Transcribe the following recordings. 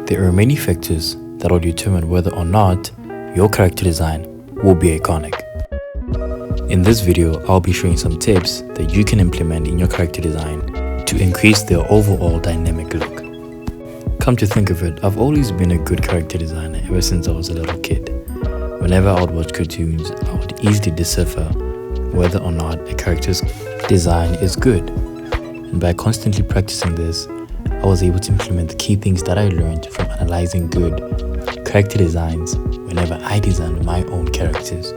There are many factors that will determine whether or not your character design will be iconic. In this video, I'll be showing some tips that you can implement in your character design to increase their overall dynamic look. Come to think of it, I've always been a good character designer ever since I was a little kid. Whenever I would watch cartoons, I would easily decipher whether or not a character's design is good. And by constantly practicing this, I was able to implement the key things that I learned from analyzing good character designs whenever I designed my own characters.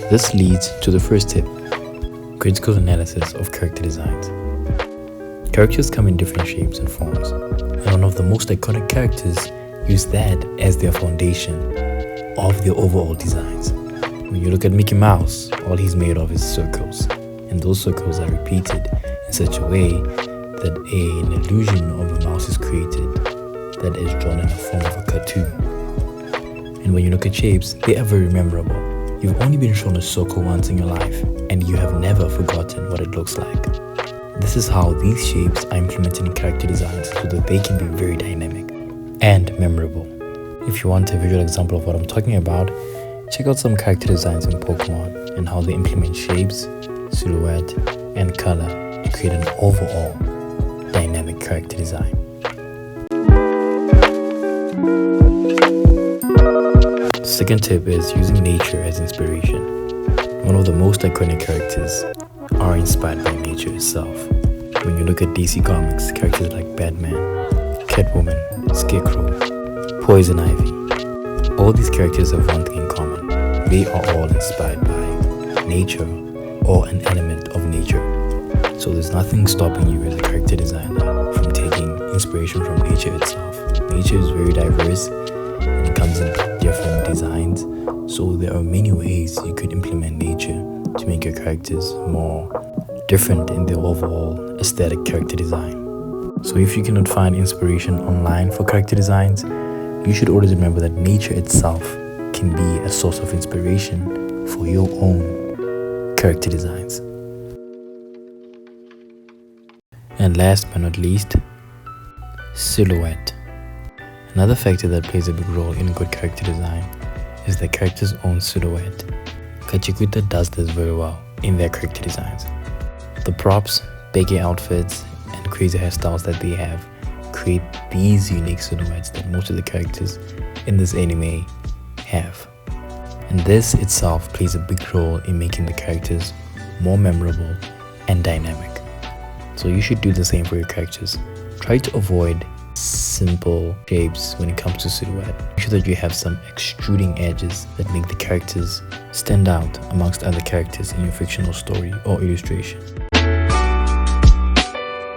This leads to the first tip: critical analysis of character designs. Characters come in different shapes and forms, and one of the most iconic characters use that as their foundation of their overall designs. When you look at Mickey Mouse, all he's made of is circles, and those circles are repeated in such a way that an illusion of a mouse is created that is drawn in the form of a cartoon. And when you look at shapes, they are very memorable. You've only been shown a circle once in your life, and you have never forgotten what it looks like. This is how these shapes are implemented in character designs so that they can be very dynamic and memorable. If you want a visual example of what I'm talking about, check out some character designs in Pokemon and how they implement shapes, silhouette, and color to create an overall dynamic character design. The second tip is using nature as inspiration. One of the most iconic characters are inspired by nature itself. When you look at DC Comics, characters like Batman, Catwoman, Scarecrow, Poison Ivy, all these characters have one thing in common: they are all inspired by nature or an element of nature. So there's nothing stopping you as a character designer from taking inspiration from nature itself. Nature is very diverse and it comes in different designs, so there are many ways you could implement nature to make your characters more different in their overall aesthetic character design. So if you cannot find inspiration online for character designs, you should always remember that nature itself can be a source of inspiration for your own character designs. And last but not least, silhouette. Another factor that plays a big role in good character design is the character's own silhouette. Kachikuta does this very well in their character designs. The props, baggy outfits, and crazy hairstyles that they have create these unique silhouettes that most of the characters in this anime have. And this itself plays a big role in making the characters more memorable and dynamic. So you should do the same for your characters. Try to avoid simple shapes when it comes to silhouette. Make sure that you have some extruding edges that make the characters stand out amongst other characters in your fictional story or illustration.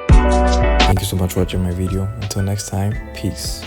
Thank you so much for watching my video. Until next time, peace.